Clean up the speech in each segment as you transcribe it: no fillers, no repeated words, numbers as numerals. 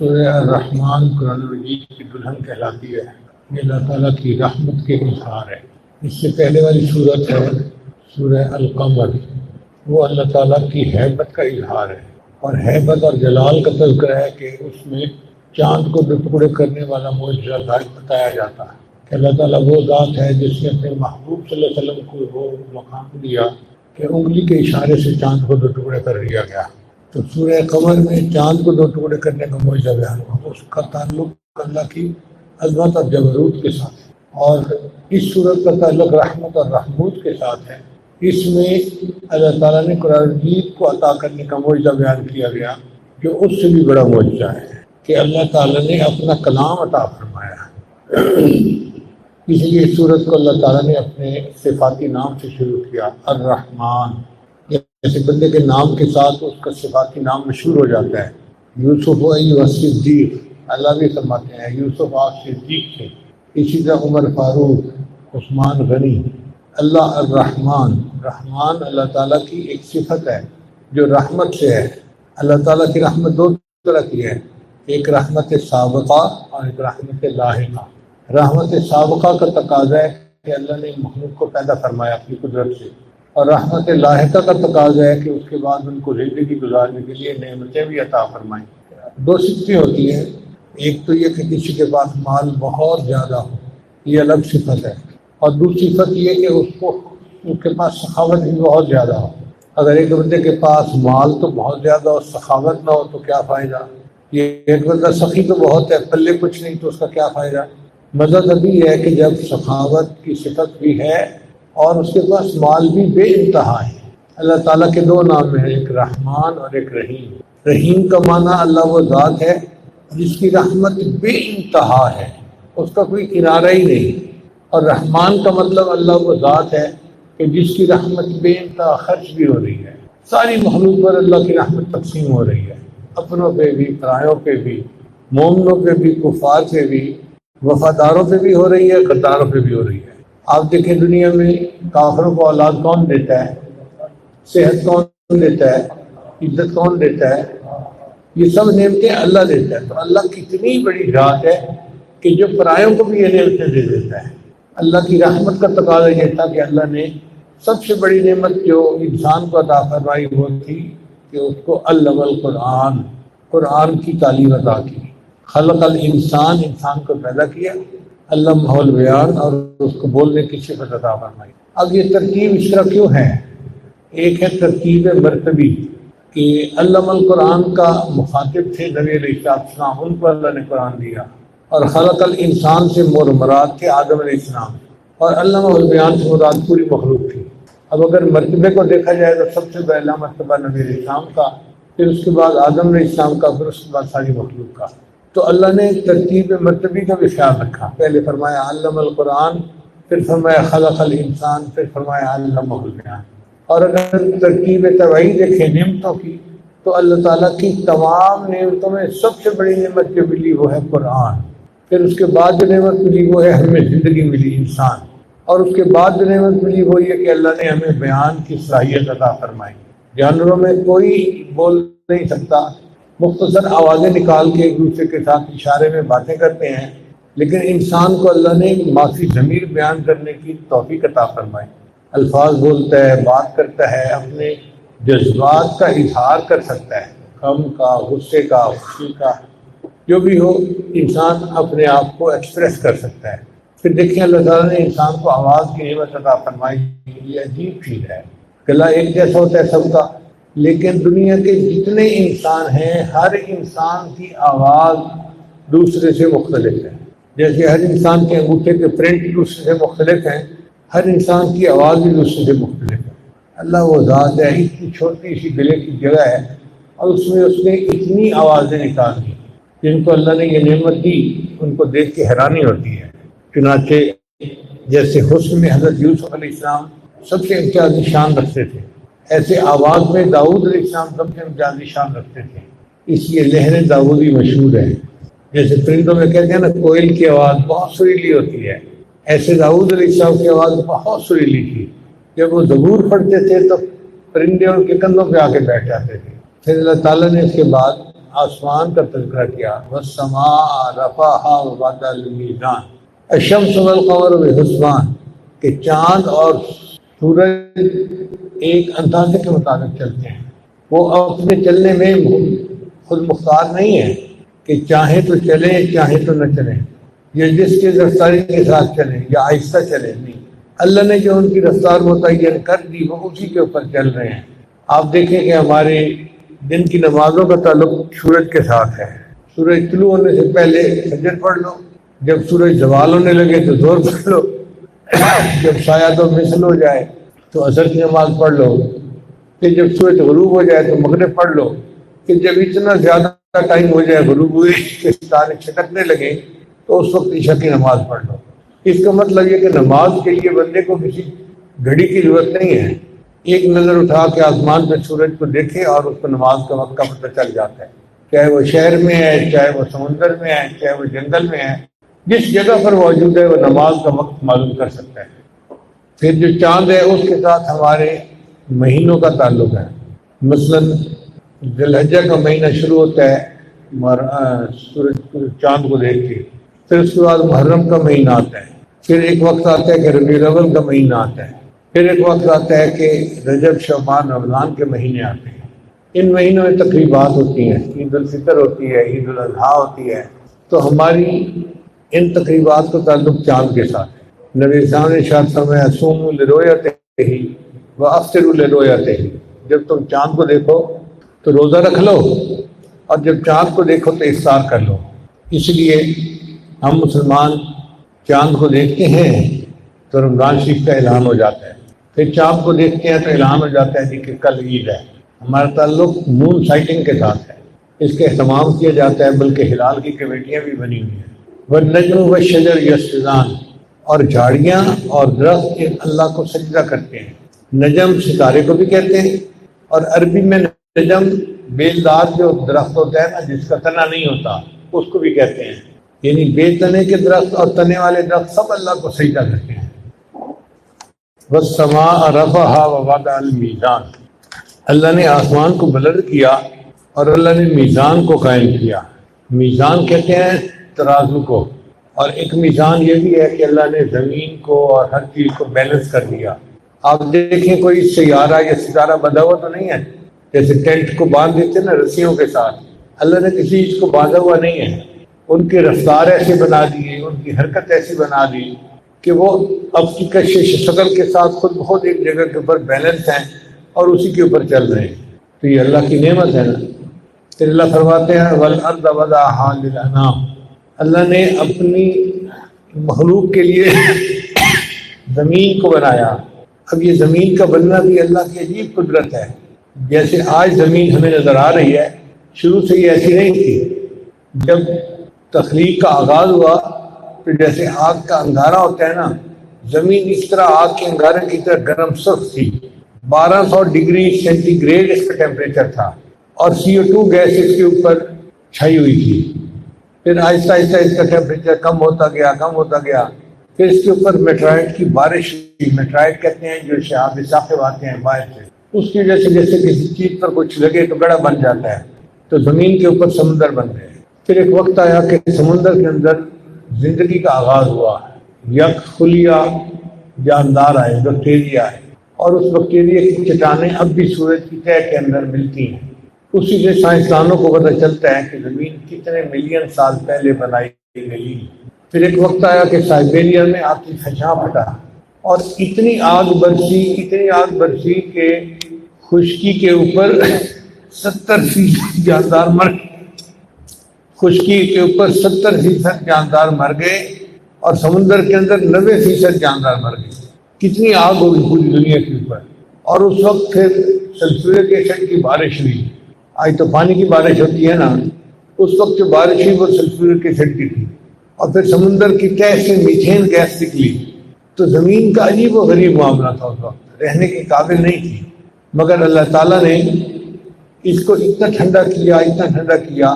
سورہ الرحمن قرآن مجید کی دلہن کہلاتی ہے۔ یہ اللہ تعالیٰ کی رحمت کے اظہار ہے۔ اس سے پہلے والی صورت ہے سورہ القمر، وہ اللہ تعالیٰ کی ہیبت کا اظہار ہے، اور ہیبت اور جلال کا تذکرہ ہے کہ اس میں چاند کو دو ٹکڑے کرنے والا معجزہ بتایا جاتا ہے کہ اللہ تعالیٰ وہ ذات ہے جس نے اپنے محبوب صلی اللہ علیہ وسلم کو وہ مقام دیا کہ انگلی کے اشارے سے چاند کو دو ٹکڑے کر دیا گیا۔ تو سورہ قمر میں چاند کو دو ٹکڑے کرنے کا معجزہ بیان ہوا، اس کا تعلق اللہ کی عظمت اور جبروت کے ساتھ ہے، اور اس صورت کا تعلق رحمت اور رحمت کے ساتھ ہے۔ اس میں اللہ تعالیٰ نے قرآن مجید کو عطا کرنے کا معجزہ بیان کیا گیا، جو اس سے بھی بڑا معجزہ ہے کہ اللہ تعالیٰ نے اپنا کلام عطا فرمایا۔ اس لیے اس صورت کو اللہ تعالیٰ نے اپنے صفاتی نام سے شروع کیا، الرحمن، جیسے بندے کے نام کے ساتھ اس کا صفاتی نام مشہور ہو جاتا ہے۔ یوسف ایھا صدیق، اللہ بھی فرماتے ہیں یوسف آپ صدیق تھے۔ اسی طرح عمر فاروق، عثمان غنی۔ اللہ الرحمن، رحمان اللہ تعالیٰ کی ایک صفت ہے جو رحمت سے ہے۔ اللہ تعالیٰ کی رحمت دو طرح کی ہے، ایک رحمت سابقہ اور ایک رحمت لاحقہ۔ رحمت سابقہ کا تقاضا ہے کہ اللہ نے مخلوق کو پیدا فرمایا اپنی قدرت سے، اور رحمت لاحقہ کا تقاضا ہے کہ اس کے بعد ان کو زندگی گزارنے کے لیے نعمتیں بھی عطا فرمائیں۔ دو صفتیں ہوتی ہیں، ایک تو یہ کہ کسی کے پاس مال بہت زیادہ ہو، یہ الگ صفت ہے، اور دوسری صفت یہ کہ اس کے پاس سخاوت بھی بہت زیادہ ہو۔ اگر ایک بندے کے پاس مال تو بہت زیادہ اور سخاوت نہ ہو تو کیا فائدہ؟ یہ ایک بندہ سخی تو بہت ہے، پلے کچھ نہیں، تو اس کا کیا فائدہ؟ مزہ تبھی ہے کہ جب سخاوت کی صفت بھی ہے اور اس کے پاس مال بھی بے انتہا ہے۔ اللہ تعالیٰ کے دو نام ہیں، ایک رحمان اور ایک رحیم۔ رحیم کا معنی اللہ وہ ذات ہے جس کی رحمت بے انتہا ہے، اس کا کوئی کنارہ ہی نہیں، اور رحمان کا مطلب اللہ وہ ذات ہے کہ جس کی رحمت بے انتہا خرچ بھی ہو رہی ہے۔ ساری مخلوق پر اللہ کی رحمت تقسیم ہو رہی ہے، اپنوں پہ بھی، پرایوں پہ بھی، مومنوں پہ بھی، کفار پہ بھی، وفاداروں پہ بھی ہو رہی ہے، غداروں پہ بھی ہو رہی ہے۔ آپ دیکھیں دنیا میں کافروں کو اولاد کون دیتا ہے، صحت کون دیتا ہے، عزت کون دیتا ہے؟ یہ سب نعمتیں اللہ دیتا ہے۔ تو اللہ کتنی بڑی ذات ہے کہ جو پرایوں کو بھی یہ نعمتیں دے دیتا ہے۔ اللہ کی رحمت کا تقاضا یہ تھا کہ اللہ نے سب سے بڑی نعمت جو انسان کو عطا فرمائی وہ تھی کہ اس کو علم القرآن، قرآن کی تعلیم عطا کی۔ خلق الانسان، انسان کو پیدا کیا، علمہ البیان، اور اس کو بولنے کی صفت عطا فرمائی۔ اب یہ ترتیب اس طرح کیوں ہے؟ ایک ہے ترتیب مرتبی کہ علم القرآن کا مخاطب تھے نبی علیہ السلام، ان کو اللہ نے قرآن دیا، اور خلق الانسان سے مراد تھے آدم علیہ السلام، اور علمہ البیان سے مراد پوری مخلوق تھی۔ اب اگر مرتبے کو دیکھا جائے تو سب سے پہلا مرتبہ نبی علیہ السلام کا، پھر اس کے بعد آدم علیہ السلام کا، پھر اس کے بعد ساری مخلوق کا۔ تو اللہ نے ترتیب مرتبی کا بھی خیال رکھا، پہلے فرمایا علم القرآن، پھر فرمایا خلق الانسان، پھر فرمایا علمہ البیان۔ اور اگر ترتیب طبعی دیکھیں نعمتوں کی تو اللہ تعالیٰ کی تمام نعمتوں میں سب سے بڑی نعمت جو ملی وہ ہے قرآن، پھر اس کے بعد جو نعمت ملی وہ ہے ہمیں زندگی ملی انسان، اور اس کے بعد جو نعمت ملی وہ یہ کہ اللہ نے ہمیں بیان کی صلاحیت عطا فرمائی۔ جانوروں میں کوئی بول نہیں سکتا، مختصر آوازیں نکال کے ایک دوسرے کے ساتھ اشارے میں باتیں کرتے ہیں، لیکن انسان کو اللہ نے معافی ضمیر بیان کرنے کی توفیق عطا فرمائی۔ الفاظ بولتا ہے، بات کرتا ہے، اپنے جذبات کا اظہار کر سکتا ہے، غم کا، غصے کا، خوشی کا، جو بھی ہو انسان اپنے آپ کو ایکسپریس کر سکتا ہے۔ پھر دیکھیں اللہ تعالیٰ نے انسان کو آواز کی نعمت عطا فرمائی۔ یہ عجیب چیز ہے، گلا ایک جیسا ہوتا ہے سب کا، لیکن دنیا کے جتنے انسان ہیں ہر انسان کی آواز دوسرے سے مختلف ہے۔ جیسے ہر انسان کے انگوٹھے کے پرنٹ دوسرے سے مختلف ہیں، ہر انسان کی آواز بھی دوسرے سے مختلف ہے۔ اللہ وہ ذات ہے، اتنی چھوٹی سی گلے کی جگہ ہے اور اس میں اس نے اتنی آوازیں نکال دی، جن کو اللہ نے یہ نعمت دی ان کو دیکھ کے حیرانی ہوتی ہے۔ چنانچہ جیسے حسن میں حضرت یوسف علیہ السلام سب سے امتیازی شان رکھتے تھے، ایسے آواز میں داؤد علیہ السلام سب سے امتیازی شان رکھتے تھے، اس لیے لہر داؤدی مشہور ہے۔ جیسے پرندوں میں کہتے ہیں نا کوئل کی آواز بہت سریلی ہوتی ہے، ایسے داؤد علیہ السلام کی آواز بہت سریلی تھی۔ جب وہ زبور پڑھتے تھے تو پرندے ان کے کندھوں پہ آ کے بیٹھ جاتے تھے۔ پھر اللہ تعالیٰ نے اس کے بعد آسمان کا تذکرہ کیا، والسماء رفعها ووضع الميزان الشمس والقمر بحسبان، کہ چاند اور سورج ایک اندازے کے مطابق چلتے ہیں، وہ اپنے چلنے میں خود مختار نہیں ہے کہ چاہے تو چلیں چاہے تو نہ چلیں، یا جس کی رفتاری کے ساتھ چلیں یا آہستہ چلیں، نہیں، اللہ نے جو ان کی رفتار متعین کر دی وہ اسی کے اوپر چل رہے ہیں۔ آپ دیکھیں کہ ہمارے دن کی نمازوں کا تعلق سورج کے ساتھ ہے، سورج طلوع ہونے سے پہلے فجر پڑھ لو، جب سورج زوال ہونے لگے تو ظہر پڑھ لو، جب سایہ تو مثل ہو جائے تو عصر کی نماز پڑھ لو، پھر جب سورج غروب ہو جائے تو مغرب پڑھ لو، کہ جب اتنا زیادہ ٹائم ہو جائے غروب ہوئے کہ ستارے چھٹکنے لگے تو اس وقت عشاء کی نماز پڑھ لو۔ اس کا مطلب یہ کہ نماز کے لیے بندے کو کسی گھڑی کی ضرورت نہیں ہے، ایک نظر اٹھا کے آسمان پہ سورج کو دیکھے اور اس کو نماز کا وقت کا پتہ چل جاتا ہے، چاہے وہ شہر میں ہے، چاہے وہ سمندر میں ہے، چاہے وہ جنگل میں ہے، جس جگہ پر موجود ہے وہ نماز کا وقت معلوم کر سکتا ہے۔ پھر جو چاند ہے اس کے ساتھ ہمارے مہینوں کا تعلق ہے، مثلاً ذی الحجہ کا مہینہ شروع ہوتا ہے سورج چاند کو دیکھ کے، پھر اس کے بعد محرم کا مہینہ آتا ہے، پھر ایک وقت آتا ہے کہ ربیع الاول کا مہینہ آتا ہے، پھر ایک وقت آتا ہے کہ رجب شعبان رمضان کے مہینے آتے ہیں۔ ان مہینوں میں تقریبات ہوتی ہیں، عید الفطر ہوتی ہے، عید الاضحیٰ ہوتی ہے، تو ہماری ان تقریبات کو تعلق چاند کے ساتھ ہے۔ نبی صاحب نے ارشاد فرمایا صوموا لرؤیتہ وافطروا لرؤیتہ، جب تم چاند کو دیکھو تو روزہ رکھ لو اور جب چاند کو دیکھو تو افطار کر لو۔ اس لیے ہم مسلمان چاند کو دیکھتے ہیں تو رمضان شریف کا اعلان ہو جاتا ہے، پھر چاند کو دیکھتے ہیں تو اعلان ہو جاتا ہے جی کہ کل عید ہے۔ ہمارا تعلق مون سائٹنگ کے ساتھ ہے، اس کا اہتمام کیا جاتا ہے، بلکہ ہلال کی کمیٹیاں بھی بنی ہوئی ہیں۔ والنجم والشجر یسجدان، اور جھاڑیاں اور درخت اللہ کو سجدہ کرتے ہیں۔ نجم ستارے کو بھی کہتے ہیں، اور عربی میں نجم بیلدار جو درخت ہوتا ہے نا جس کا تنا نہیں ہوتا اس کو بھی کہتے ہیں، یعنی بے تنے کے درخت اور تنے والے درخت سب اللہ کو سجدہ کرتے ہیں۔ والسماء رفعها ووضع الميزان، اللہ نے آسمان کو بلند کیا اور اللہ نے میزان کو قائم کیا۔ میزان کہتے ہیں ترازو کو، اور ایک میزان یہ بھی ہے کہ اللہ نے زمین کو اور ہر چیز کو بیلنس کر دیا۔ آپ دیکھیں کوئی سیارہ یا ستارہ بندھا ہوا تو نہیں ہے، جیسے ٹینٹ کو باندھ دیتے ہیں نا رسیوں کے ساتھ، اللہ نے کسی چیز کو باندھا ہوا نہیں ہے، ان کی رفتار ایسے بنا دی، ان کی حرکت ایسی بنا دی کہ وہ اب کی کشش شکل کے ساتھ خود بخود ایک جگہ کے اوپر بیلنس ہیں اور اسی کے اوپر چل رہے ہیں۔ تو یہ اللہ کی نعمت ہے نا۔ پھر اللہ فرماتے ہیں والارض وضعها للانام، اللہ نے اپنی مخلوق کے لیے زمین کو بنایا۔ اب یہ زمین کا بننا بھی اللہ کی عجیب قدرت ہے۔ جیسے آج زمین ہمیں نظر آ رہی ہے، شروع سے یہ ایسی نہیں تھی۔ جب تخلیق کا آغاز ہوا تو جیسے آگ کا انگارہ ہوتا ہے نا، زمین اس طرح آگ کے انگارے کی طرح گرم سخت تھی، 1200 ڈگری سینٹی گریڈ اس کا ٹیمپریچر تھا، اور CO2 گیس اس کے اوپر چھائی ہوئی تھی۔ پھر آہستہ آہستہ اس کا ٹیمپریچر کم ہوتا گیا، پھر اس کے اوپر میٹرائٹ کی بارش ہوئی۔ میٹرائٹ کہتے ہیں جو شہاب ثاقب آتے ہیں باہر سے، اس کی وجہ سے جیسے کسی چیز پر کچھ لگے تو گڑھا بن جاتا ہے، تو زمین کے اوپر سمندر بن گئے۔ پھر ایک وقت آیا کہ سمندر کے اندر زندگی کا آغاز ہوا، یک خلیہ جاندار آئے، بیکٹیریا آئے، اور اس بیکٹیریا کی چٹانیں اب بھی سورج کی تہہ کے اندر ملتی ہیں۔ اسی سے سائنسدانوں کو پتہ چلتا ہے کہ زمین کتنے ملین سال پہلے بنائی گئی۔ پھر ایک وقت آیا کہ سائبیریا میں آگ کی خشاں پھٹا اور اتنی آگ برسی کہ خشکی کے اوپر 70% جاندار مر گئے، خشکی کے اوپر 70% جاندار مر گئے، اور سمندر کے اندر 90% جاندار مر گئے۔ کتنی آگ ہوگی پوری دنیا کے اوپر۔ اور اس وقت پھر سلفورک ایسڈ کی بارش ہوئی۔ آج تو پانی کی بارش ہوتی ہے نا، اس وقت جو بارش ہوئی وہ سلفورک ایسڈ کی تھی، اور پھر سمندر کی تہہ سے میتھین گیس نکلی۔ تو زمین کا عجیب و غریب معاملہ تھا، اس وقت رہنے کے قابل نہیں تھی، مگر اللہ تعالیٰ نے اس کو اتنا ٹھنڈا کیا،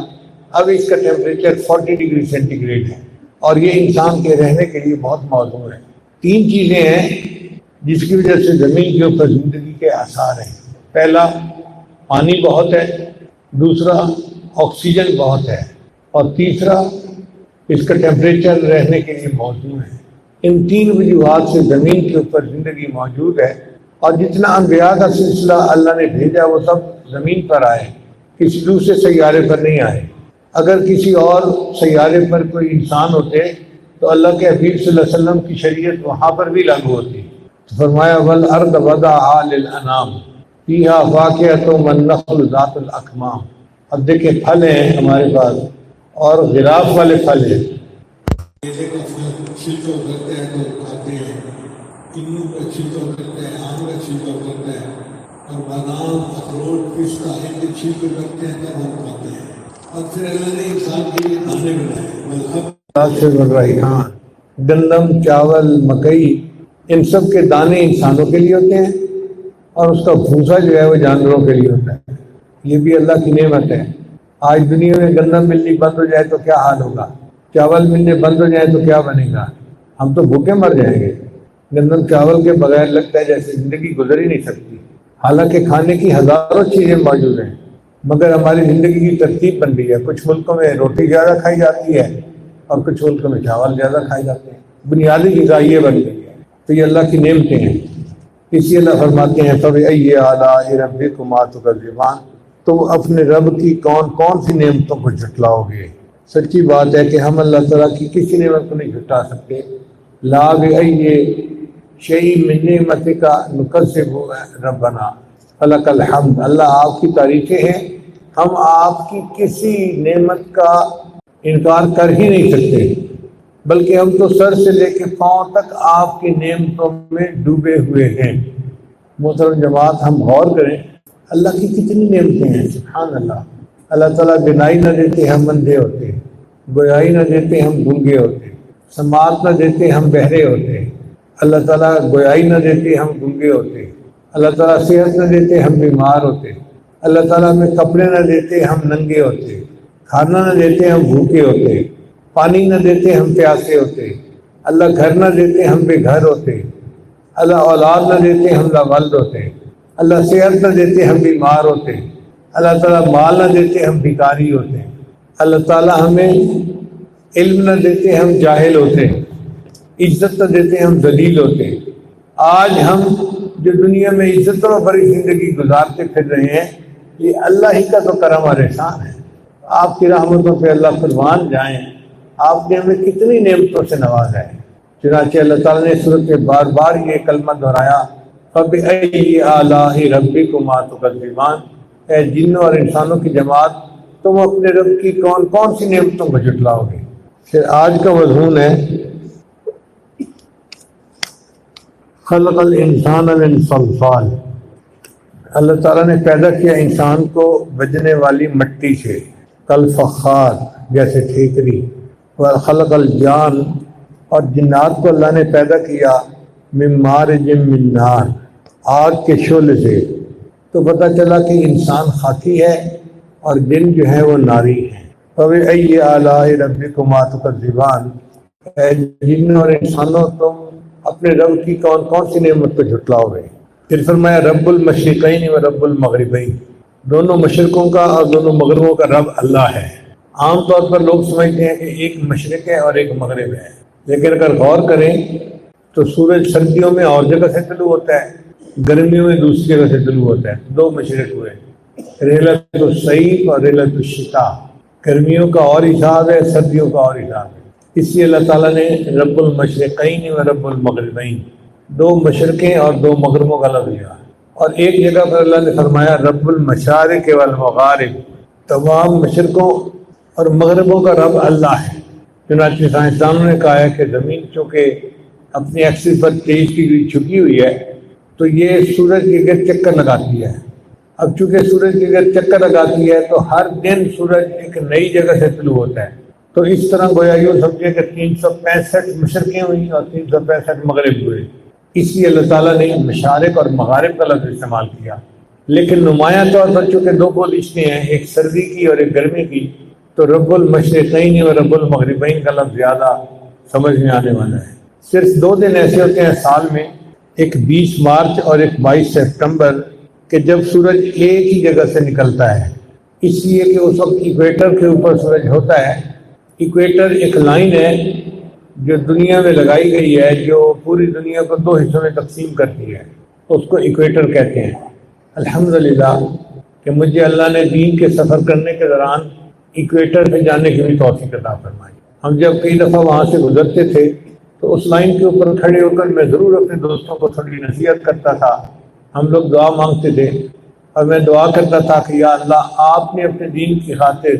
اب اس کا ٹیمپریچر 40 ڈگری سینٹی گریڈ ہے، اور یہ انسان کے رہنے کے لیے بہت موزوں ہے۔ 3 چیزیں ہیں جس کی وجہ سے زمین کے اوپر زندگی کے آثار ہیں۔ پہلا، پانی بہت ہے، دوسرا آکسیجن بہت ہے، اور تیسرا اس کا ٹیمپریچر رہنے کے لیے موزوں ہے۔ ان تین وجوہات سے زمین کے اوپر زندگی موجود ہے، اور جتنا انبیاء کا سلسلہ اللہ نے بھیجا وہ سب زمین پر آئے، کسی دوسرے سیارے پر نہیں آئے۔ اگر کسی اور سیارے پر کوئی انسان ہوتے تو اللہ کے حبیب صلی اللہ علیہ وسلم کی شریعت وہاں پر بھی لاگو ہوتی۔ تو فرمایا والارض وضعها للانام فیہا فاکہۃ والنخل ذات الاکمام۔ اب دیکھیں پھل ہیں ہمارے پاس، اور غراف والے پھل ہیں، کیلے کا پھل چھلکا کرتے ہیں تو کھاتے ہیں، کنو کا چھلکا کرتے ہیں، آم کا چھلکا کرتے ہیں، اور بادام، اخروٹ، پستہ ان کے چھلکے کرتے ہیں تب ہم کھاتے ہیں۔ اور پھر اللہ نے انسان کے لیے دانے بنائے، ہاں گندم، چاول، مکئی، ان سب کے دانے انسانوں کے لیے ہوتے ہیں، اور اس کا بھوسا جو ہے وہ جانوروں کے لیے ہوتا ہے۔ یہ بھی اللہ کی نعمت ہے۔ آج دنیا میں گندم ملنی بند ہو جائے تو کیا حال ہوگا، چاول ملنے بند ہو جائے تو کیا بنے گا، ہم تو بھوکے مر جائیں گے۔ گندم چاول کے بغیر لگتا ہے جیسے زندگی گزر ہی نہیں سکتی، حالانکہ کھانے کی ہزاروں چیزیں موجود ہیں، مگر ہماری زندگی کی ترتیب بن گئی ہے۔ کچھ ملکوں میں روٹی زیادہ کھائی جاتی ہے اور کچھ ملکوں میں چاول زیادہ کھائے جاتے ہیں، بنیادی غذا یہ بن گئی ہے۔ تو یہ اللہ کی نعمتیں ہیں۔ اسی اللہ فرماتے ہیں فَبِأَيِّ آلَاءِ رَبِّكُمَا تُكَذِّبَانِ، تم اپنے رب کی کون کون سی نعمتوں کو جھٹلاؤ گے۔ سچی بات ہے کہ ہم اللہ تعالیٰ کی کسی نعمت کو نہیں جھٹا سکتے۔ لا بِأَيِّ شَيْءٍ مِّن نِعْمَتِكَ نُكَذِّبُ رَبَّنَا فَلَكَ الْحَمْدُ۔ اللہ آپ کی تعریفیں ہیں، ہم آپ کی کسی نعمت کا انکار کر ہی نہیں سکتے، بلکہ ہم تو سر سے لے کے پاؤں تک آپ کی نعمتوں میں ڈوبے ہوئے ہیں۔ محترم جماعت، ہم غور کریں اللہ کی کتنی نعمتیں ہیں، سبحان اللہ۔ اللہ تعالیٰ بینائی نہ دیتے ہم اندھے ہوتے، گویائی نہ دیتے ہم گونگے ہوتے، سماعت نہ دیتے ہم بہرے ہوتے، اللہ تعالیٰ گویائی نہ دیتے ہم گونگے ہوتے، اللہ تعالیٰ صحت نہ دیتے ہم بیمار ہوتے، اللہ تعالیٰ ہمیں کپڑے نہ دیتے ہم ننگے ہوتے، کھانا نہ دیتے ہم بھوکے ہوتے، پانی نہ دیتے ہم پیاسے ہوتے، اللہ گھر نہ دیتے ہم بے گھر ہوتے، اللہ اولاد نہ دیتے ہم لاولد ہوتے، اللہ صحت نہ دیتے ہم بیمار ہوتے، اللہ تعالیٰ مال نہ دیتے ہم بھکاری ہوتے، اللہ تعالیٰ ہمیں علم نہ دیتے ہم جاہل ہوتے، عزت نہ دیتے ہم ذلیل ہوتے۔ آج ہم جو دنیا میں عزتوں بھری زندگی گزارتے پھر رہے ہیں، یہ اللہ ہی کا تو کرم اور احسان ہے۔ آپ کی رحمتوں پہ اللہ قربان جائیں، آپ نے ہمیں کتنی نعمتوں سے نوازا ہے۔ چنانچہ اللہ تعالیٰ نے سورت میں بار بار یہ کلمہ دہرایا فَبِأَيِّ آلَاءِ رَبِّكُمَا تُكَذِّبَانِ، اے جنوں اور انسانوں کی جماعت، تم اپنے رب کی کون کون سی نعمتوں کو جھٹلاؤ گے۔ پھر آج کا مضمون ہے خلق الانسان من صلصال۔ اللہ تعالیٰ نے پیدا کیا انسان کو بجنے والی مٹی سے، کالفخار جیسے ٹھیکری، وخلق الجان، اور جنات کو اللہ نے پیدا کیا من مارج من نار، آگ کے شعلے سے۔ تو پتہ چلا کہ انسان خاکی ہے اور جن جو ہے وہ ناری ہیں۔ فَبِأَيِّ آلَاءِ رَبِّكُمَا تُكَذِّبَانِ، اے جن اور انسانوں تم اپنے رب کی کون کون سی نعمت کو جھٹلاؤ گے۔ پھر فرمایا رب المشرقین و رب المغربین، دونوں مشرقوں کا اور دونوں مغربوں کا رب اللہ ہے۔ عام طور پر لوگ سمجھتے ہیں کہ ایک مشرق ہے اور ایک مغرب ہے، لیکن اگر غور کریں تو سورج سردیوں میں اور جگہ سے طلوع ہوتا ہے، گرمیوں میں دوسری جگہ سے طلوع ہوتا ہے۔ دو مشرق ہوئے، ریلت الصیف اور ریلت الشتاء، گرمیوں کا اور حساب ہے، سردیوں کا اور حساب ہے۔ اس لیے اللہ تعالیٰ نے رب المشرقین و رب المغربین، دو مشرقیں اور دو مغربوں کا لفظ لیا۔ اور ایک جگہ پر اللہ نے فرمایا رب المشارق والمغارب، تمام مشرقوں اور مغربوں کا رب اللہ ہے۔ چنانچہ سائنسدانوں نے کہا ہے کہ زمین چونکہ اپنی ایکسس پر 23 ڈگری جھکی ہوئی ہے تو یہ سورج کے گرد چکر لگاتی ہے۔ اب چونکہ سورج کے گرد چکر لگاتی ہے تو ہر دن سورج ایک نئی جگہ سے طلوع ہوتا ہے، تو اس طرح گویا یوں سمجھے کہ 365 مشرقیں ہوئیں اور 365 مغرب ہوئے۔ اس لیے اللہ تعالیٰ نے مشارق اور مغارب کا لفظ استعمال کیا۔ لیکن نمایاں طور پر چونکہ دو پوزیشنیں ہیں، ایک سردی کی اور ایک گرمی کی، تو رب المشرقین اور رب المغربین کا لفظ زیادہ سمجھ میں آنے والا ہے۔ صرف 2 دن ایسے ہوتے ہیں سال میں، ایک 20 مارچ اور ایک 22 سپتمبر، کہ جب سورج ایک ہی جگہ سے نکلتا ہے، اس لیے کہ اس وقت ایکویٹر کے اوپر سورج ہوتا ہے. ایکویٹر ایک لائن ہے جو دنیا میں لگائی گئی ہے، جو پوری دنیا کو دو حصوں میں تقسیم کرتی ہے، اس کو ایکویٹر کہتے ہیں. الحمدللہ کہ مجھے اللہ نے دین کے سفر کرنے کے دوران ایکویٹر پہ جانے کی بھی توفیق عطا فرمائی. ہم جب کئی دفعہ وہاں سے گزرتے تھے تو اس لائن کے اوپر کھڑے ہو کر میں ضرور اپنے دوستوں کو تھوڑی نصیحت کرتا تھا. ہم لوگ دعا مانگتے تھے اور میں دعا کرتا تھا کہ یا اللہ، آپ نے اپنے دین کی خاطر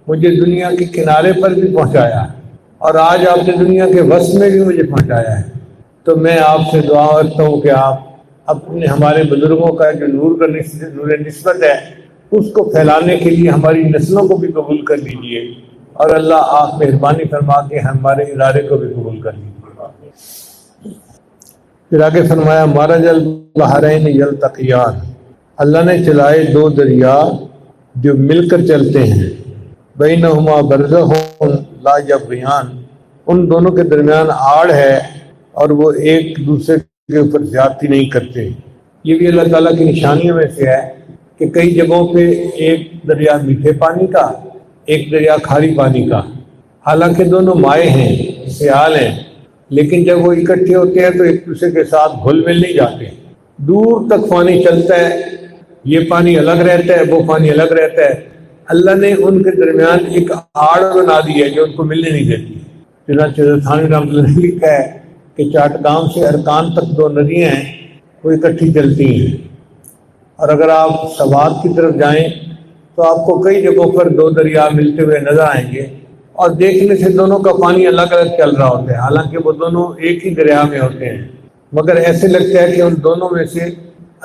مجھے دنیا کے کنارے پر بھی پہنچایا اور آج آپ نے دنیا کے وسط میں بھی مجھے پہنچایا ہے. تو میں آپ سے دعا کرتا ہوں کہ آپ اپنے ہمارے بزرگوں کا جو نور نسبت ہے اس کو پھیلانے کے لیے ہماری نسلوں کو بھی قبول کر لیجیے، اور اللہ آپ مہربانی فرما کے ہمارے ادارے کو بھی قبول کر لیجیے. پھر آگے فرمایا مرج البحرین یلتقیان، اللہ نے چلائے دو دریا جو مل کر چلتے ہیں. بینہما برزخ لا یبغیان، ان دونوں کے درمیان آڑ ہے اور وہ ایک دوسرے کے اوپر زیادتی نہیں کرتے. یہ بھی اللہ تعالیٰ کی نشانیوں میں سے ہے کہ کئی جگہوں پہ ایک دریا میٹھے پانی کا، ایک دریا کھاری پانی کا، حالانکہ دونوں مائع ہیں، سیال ہیں، لیکن جب وہ اکٹھے ہوتے ہیں تو ایک دوسرے کے ساتھ گھل مل نہیں جاتے. دور تک پانی چلتا ہے، یہ پانی الگ رہتا ہے، وہ پانی الگ رہتا ہے. اللہ نے ان کے درمیان ایک آڑ بنا دی ہے جو ان کو ملنے نہیں دیتی. چنانچہ تھانوی رحمۃ اللہ نے لکھا ہے کہ چاٹگام سے ارکان تک دو ندیاں ہیں، وہ اکٹھی چلتی ہیں. اور اگر آپ سوات کی طرف جائیں تو آپ کو کئی جگہوں پر دو دریا ملتے ہوئے نظر آئیں گے، اور دیکھنے سے دونوں کا پانی الگ الگ چل رہا ہوتا ہے، حالانکہ وہ دونوں ایک ہی دریا میں ہوتے ہیں، مگر ایسے لگتا ہے کہ ان دونوں میں سے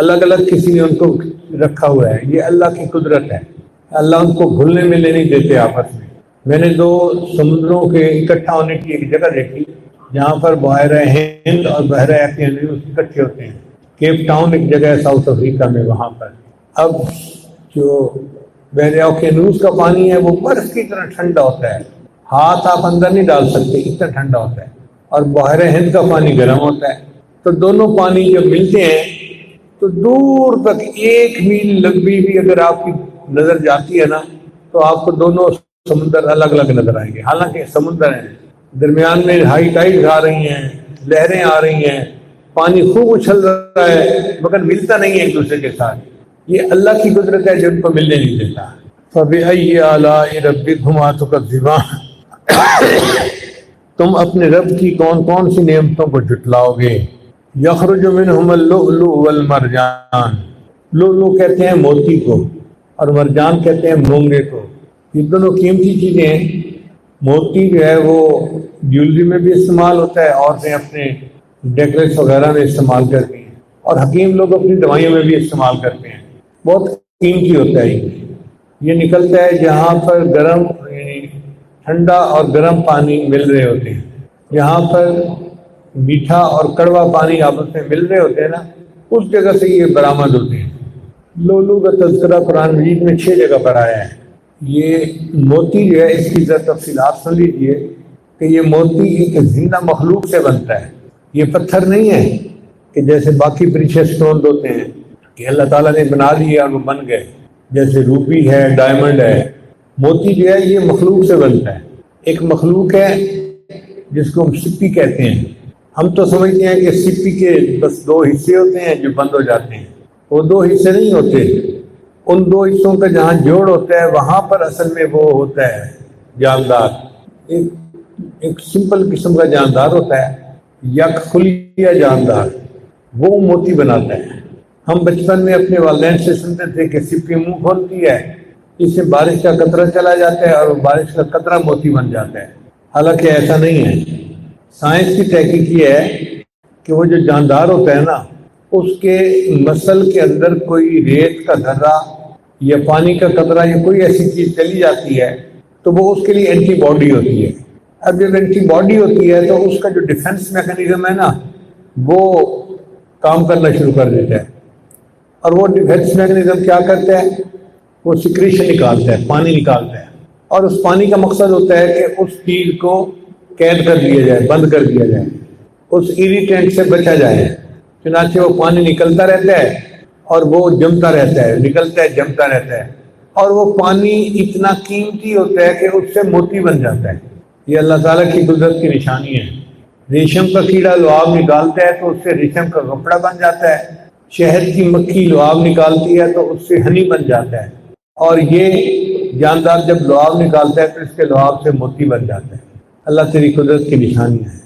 الگ الگ کسی نے ان کو رکھا ہوا ہے. یہ اللہ کی قدرت ہے، اللہ ان کو گھلنے ملنے نہیں دیتے آپس میں. میں نے دو سمندروں کے اکٹھا ہونے کی ایک جگہ دیکھی جہاں پر بحیرہ ہند اور بحیرہ اقیانوس اکٹھے ہوتے ہیں. کیپ ٹاؤن ایک جگہ ہے ساؤتھ افریقہ میں، وہاں پر اب جو بحیرہ اقیانوس کا پانی ہے وہ برف کی طرح ٹھنڈا ہوتا ہے، ہاتھ آپ اندر نہیں ڈال سکتے، اتنا ٹھنڈا ہوتا ہے. اور بحیرہ ہند کا پانی گرم ہوتا ہے. تو دونوں پانی جب ملتے ہیں تو دور تک ایک میل لمبی بھی اگر آپ کی نظر جاتی ہے نا تو آپ کو دونوں سمندر الگ الگ نظر آئیں گے، حالانکہ سمندر ہیں، درمیان میں ہائی ٹائڈز آ رہی ہیں، لہریں آ رہی ہیں، پانی خوب اچھل رہا ہے، مگر ملتا نہیں ہے ایک دوسرے کے ساتھ. یہ اللہ کی قدرت ہے جو ان کو ملنے نہیں دیتا. فَبِأَيِّ آلَاءِ رَبِّكُمَا تُكَذِّبَانِ، تم اپنے رب کی کون کون سی نعمتوں کو جھٹلاؤ گے. یخرج منہم اللؤلؤ والمرجان، لؤلؤ کہتے ہیں موتی کو اور مرجان کہتے ہیں مونگے کو. یہ دونوں قیمتی چیزیں ہیں. موتی جو ہے وہ جیولری میں بھی استعمال ہوتا ہے، عورتیں اپنے ڈیکلس وغیرہ میں استعمال کرتی ہیں، اور حکیم لوگ اپنی دوائیوں میں بھی استعمال کرتے ہیں. بہت قیمتی ہوتا ہے. یہ نکلتا ہے جہاں پر گرم یعنی ٹھنڈا اور گرم پانی مل رہے ہوتے ہیں. جہاں پر میٹھا اور کڑوا پانی آپس میں مل رہے ہوتے ہیں نا، اس جگہ سے یہ برآمد ہوتے ہیں. لؤلؤ کا تذکرہ قرآن مجید میں 6 جگہ پر آیا ہے. یہ موتی جو ہے اس کی ذرا تفصیلات سن لیجیے کہ یہ موتی ایک زندہ مخلوق سے بنتا ہے. یہ پتھر نہیں ہے کہ جیسے باقی پریشیس اسٹونز ہوتے ہیں کہ اللہ تعالیٰ نے بنا دیے اور وہ بن گئے، جیسے روبی ہے، ڈائمنڈ ہے. موتی جو ہے یہ مخلوق سے بنتا ہے. ایک مخلوق ہے جس کو ہم سپی کہتے ہیں. ہم تو سمجھتے ہیں کہ سپی کے بس 2 حصے ہوتے ہیں جو بند ہو جاتے ہیں. وہ 2 حصے نہیں ہوتے. ان 2 حصوں کا جہاں جوڑ ہوتا ہے وہاں پر اصل میں وہ ہوتا ہے جاندار. ایک سمپل قسم کا جاندار ہوتا ہے، یک خلیہ جاندار، وہ موتی بناتا ہے. ہم بچپن میں اپنے والدین سے سنتے تھے کہ سپی منہ کھولتی ہے، اس سے بارش کا قطرہ چلا جاتا ہے اور وہ بارش کا قطرہ موتی بن جاتا ہے. حالانکہ ایسا نہیں ہے. سائنس کی تحقیق یہ ہے کہ وہ جو جاندار ہوتا ہے نا، اس کے مسل کے اندر کوئی ریت کا ذرہ یا پانی کا قطرہ یا کوئی ایسی چیز چلی جاتی ہے تو وہ اس کے لیے اینٹی باڈی ہوتی ہے. اب جب اینٹی باڈی ہوتی ہے تو اس کا جو ڈیفنس میکانزم ہے نا وہ کام کرنا شروع کر دیتا ہے. اور وہ ڈیفنس میکانزم کیا کرتا ہے؟ وہ سیکریشن نکالتا ہے، پانی نکالتا ہے. اور اس پانی کا مقصد ہوتا ہے کہ اس چیز کو قید کر دیا جائے، بند کر دیا جائے، اس ایریٹینٹ سے بچا جائے. چنانچہ وہ پانی نکلتا رہتا ہے اور وہ جمتا رہتا ہے، نکلتا ہے جمتا رہتا ہے. اور وہ پانی اتنا قیمتی ہوتا ہے کہ اس سے موتی بن جاتا ہے۔ یہ اللہ تعالیٰ کی قدرت کی نشانی ہے۔ ریشم کا کیڑا لعاب نکالتا ہے تو اس سے ریشم کا کپڑا بن جاتا ہے، شہد کی مکھی لعاب نکالتی ہے تو اس سے ہنی بن جاتا ہے، اور یہ جاندار جب لعاب نکالتا ہے تو اس کے لعاب سے موتی بن جاتا ہے۔ اللہ تیری قدرت کی نشانی ہے۔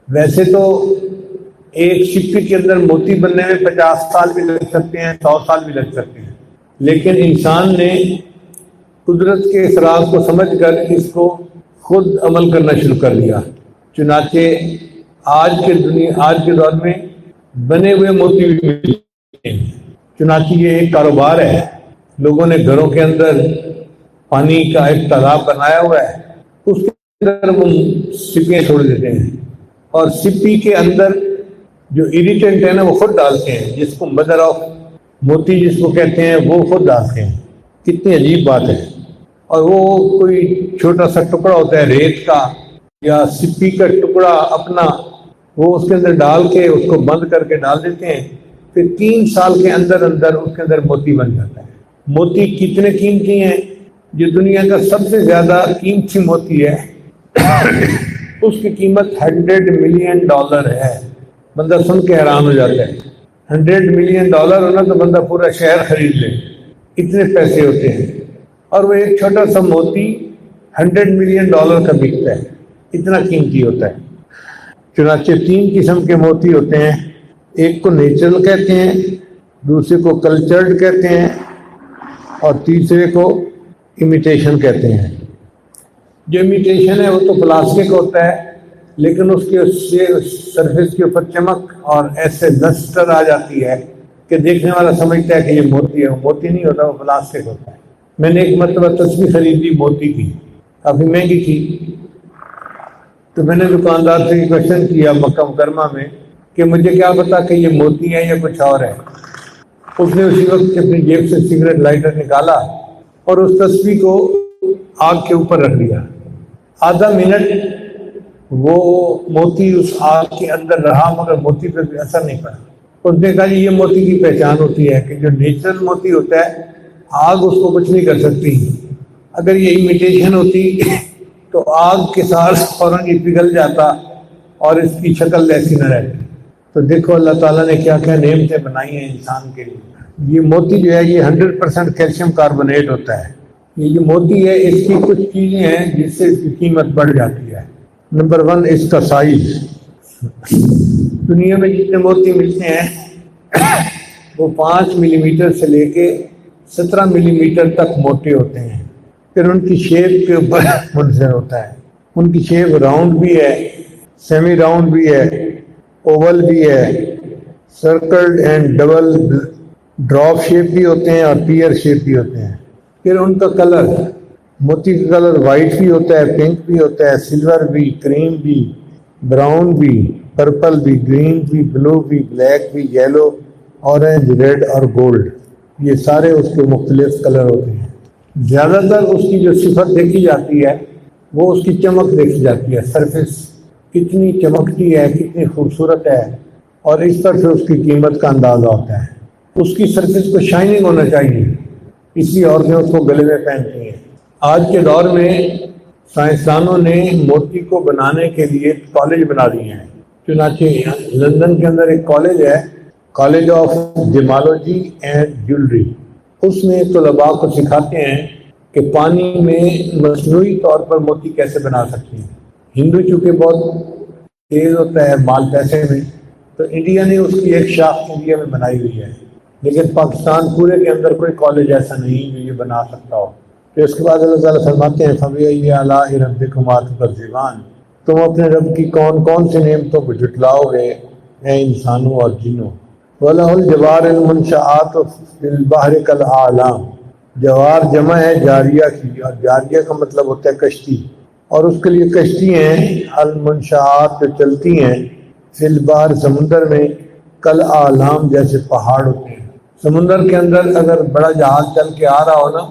ویسے تو ایک سپی کے اندر موتی بننے میں 50 سال بھی لگ سکتے ہیں، 100 سال بھی لگ سکتے ہیں، لیکن انسان نے قدرت کے اسرار کو سمجھ کر اس کو خود عمل کرنا شروع کر دیا۔ چنانچہ آج کے دور میں بنے ہوئے موتی بھی ملتے ہیں۔ چنانچہ یہ ایک کاروبار ہے، لوگوں نے گھروں کے اندر پانی کا ایک تالاب بنایا ہوا ہے، اس کے اندر وہ سپیاں چھوڑ دیتے ہیں، اور سپی کے اندر جو اریٹنٹ ہے نا وہ خود ڈالتے ہیں، جس کو مدر آف موتی جس کو کہتے ہیں وہ خود ڈالتے ہیں۔ کتنی عجیب بات ہے۔ اور وہ کوئی چھوٹا سا ٹکڑا ہوتا ہے ریت کا یا سپی کا ٹکڑا اپنا، وہ اس کے اندر ڈال کے اس کو بند کر کے ڈال دیتے ہیں، پھر 3 سال کے اندر اس کے اندر موتی بن جاتا ہے۔ موتی کتنے قیمتی ہیں؟ جو دنیا کا سب سے زیادہ قیمتی موتی ہے اس کی قیمت $100 ملین ہے۔ بندہ سن کے حیران ہو جاتا ہے، $100 ملین ہونا تو بندہ پورا شہر خرید لے، اتنے پیسے ہوتے ہیں، اور وہ ایک چھوٹا سا موتی $100 ملین کا بکتا ہے، اتنا قیمتی ہوتا ہے۔ چنانچہ 3 قسم کے موتی ہوتے ہیں، ایک کو نیچرل کہتے ہیں، دوسرے کو کلچرڈ کہتے ہیں، اور تیسرے کو امیٹیشن کہتے ہیں۔ جو امیٹیشن ہے وہ تو پلاسٹک ہوتا ہے، لیکن اس کے سرفیس کے اوپر چمک اور ایسے لسٹر آ جاتی ہے کہ دیکھنے والا سمجھتا ہے کہ یہ موتی ہے، وہ موتی نہیں ہوتا، وہ پلاسٹک ہوتا ہے۔ میں نے ایک مرتبہ تصویر خریدی موتی کی، کافی مہنگی تھی، تو میں نے دکاندار سے یہ کوشچن کیا مکہ مکرمہ میں کہ مجھے کیا پتا کہ یہ موتی ہے یا کچھ اور ہے۔ اس نے اسی وقت اپنی جیب سے سگریٹ لائٹر نکالا اور اس تصویر کو آگ کے اوپر رکھ دیا۔ آدھا منٹ وہ موتی اس آگ کے اندر رہا، مگر موتی پہ بھی اثر نہیں پڑا۔ اس نے کہا یہ موتی کی پہچان ہوتی ہے کہ جو نیچرل موتی ہوتا ہے آگ اس کو کچھ نہیں کر سکتی، اگر یہ امیٹیشن ہوتی تو آگ کے ساتھ فوراً یہ پگھل جاتا اور اس کی شکل ایسی نہ رہتی۔ تو دیکھو اللہ تعالیٰ نے کیا کیا نعمتیں بنائی ہیں انسان کے لیے۔ یہ موتی جو ہے یہ 100% کیلشیم کاربونیٹ ہوتا ہے۔ یہ جو موتی ہے اس کی کچھ چیزیں ہیں جس سے اس کی قیمت بڑھ جاتی ہے۔ نمبر 1 اس کا سائز۔ دنیا میں جتنے موتی ملتے ہیں وہ 5 ملی میٹر سے لے کے 17 ملی میٹر تک موٹے ہوتے ہیں۔ پھر ان کی شیپ کے اوپر منحصر ہوتا ہے، ان کی شیپ راؤنڈ بھی ہے، سیمی راؤنڈ بھی ہے، اوول بھی ہے، circled and double drop shape بھی ہوتے ہیں اور پیئر شیپ بھی ہوتے ہیں۔ پھر ان کا کلر، موتی کا کلر وائٹ بھی ہوتا ہے، پنک بھی ہوتا ہے، سلور بھی، کریم بھی، براؤن بھی، پرپل بھی، گرین بھی، بلو بھی، بلیک بھی، یلو، اورنج، ریڈ اور گولڈ، یہ سارے اس کے مختلف کلر ہوتے ہیں۔ زیادہ تر اس کی جو صفت دیکھی جاتی ہے وہ اس کی چمک دیکھی جاتی ہے، سرفیس کتنی چمکتی ہے، کتنی خوبصورت ہے، اور اس پر سے اس کی قیمت کا اندازہ ہوتا ہے۔ اس کی سرفیس کو شائننگ ہونا چاہیے، اس لیے عورتیں اس کو گلے میں پہنتی ہیں۔ آج کے دور میں سائنسدانوں نے موتی کو بنانے کے لیے کالج بنا دیے ہیں۔ چنانچہ لندن کے اندر ایک کالج ہے، کالج آف جیمالوجی اینڈ جیولری، اس میں طلباء کو سکھاتے ہیں کہ پانی میں مصنوعی طور پر موتی کیسے بنا سکتے ہیں۔ ہندو چونکہ بہت تیز ہوتا ہے مال پیسے میں، تو انڈیا نے اس کی ایک شاخ انڈیا میں بنائی ہوئی ہے، لیکن پاکستان پورے کے اندر کوئی کالج ایسا نہیں جو یہ بنا سکتا ہو۔ پھر اس کے بعد اللہ تعالیٰ فرماتے ہیں فَبِأَيِّ آلَاءِ رَبِّكُمَا تُكَذِّبَانِ، تم اپنے رب کی کون کون سی نعمتوں کو جھٹلاؤ گے اے انسانوں اور جنوں۔ وَلَهُ الْجَوَارِ الْمُنشَآتُ فِي الْبَحْرِ كَالْأَعْلَامِ، جوار جمع ہے جاریہ کی، اور جاریہ کا مطلب ہوتا ہے کشتی، اور اس کے لیے کشتی ہیں المنشآت جو چلتی ہیں، فی البحر سمندر میں، کالأعلام جیسے پہاڑ ہوتے ہیں۔ سمندر کے اندر اگر بڑا جہاز چل کے آ رہا ہو نا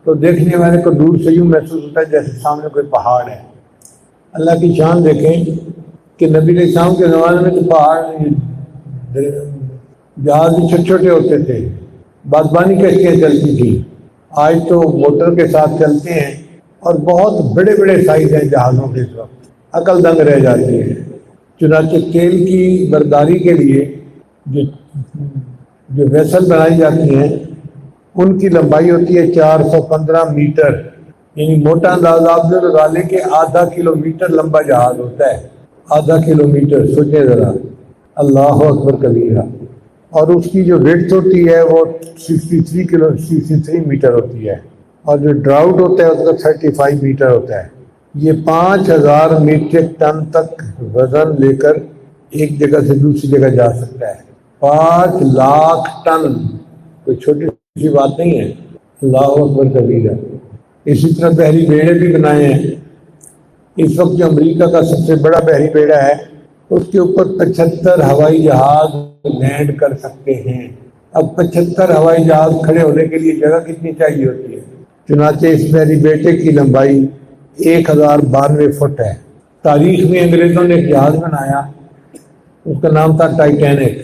تو دیکھنے والے کو دور سے یوں محسوس ہوتا ہے جیسے سامنے کوئی پہاڑ ہے۔ اللہ کی شان دیکھیں کہ نبی علیہ السلام کے زمانے میں تو پہاڑ جہاز بھی چھوٹے چھوٹے ہوتے تھے، بادبانی کشتیاں چلتی تھیں، آج تو موٹر کے ساتھ چلتے ہیں اور بہت بڑے بڑے سائز ہیں جہازوں کے، اس وقت عقل دنگ رہ جاتی ہے۔ چنانچہ تیل کی برداری کے لیے جو ویسل بنائی جاتی ہیں ان کی لمبائی ہوتی ہے 415 میٹر، یعنی موٹا اندازہ آپ نے لگا لیں کہ آدھا کلومیٹر لمبا جہاز ہوتا ہے، آدھا کلومیٹر، سوچیں ذرا، اللہ اکبر کبیرہ۔ اور اس کی جو ویڈتھ ہوتی ہے وہ 63 میٹر ہوتی ہے، اور جو ڈراؤٹ ہوتا ہے اس کا 35 میٹر ہوتا ہے۔ یہ 5000 میٹرک ٹن تک وزن لے کر ایک جگہ سے دوسری جگہ جا سکتا ہے۔ 5 لاکھ ٹن کوئی چھوٹی سی بات نہیں ہے، اللہ اکبر کبیرہ۔ اسی طرح بحری بیڑے بھی بنائے ہیں۔ اس وقت جو امریکہ کا سب سے بڑا بحری بیڑا ہے اس کے اوپر 75 ہوائی جہاز لینڈ کر سکتے ہیں۔ اب 75 ہوائی جہاز کھڑے ہونے کے لیے جگہ کتنی چاہیے ہوتی ہے؟ چنانچہ اس بحری بیڑے کی لمبائی 1092 فٹ ہے۔ تاریخ میں انگریزوں نے ایک جہاز بنایا، اس کا نام تھا ٹائٹینک۔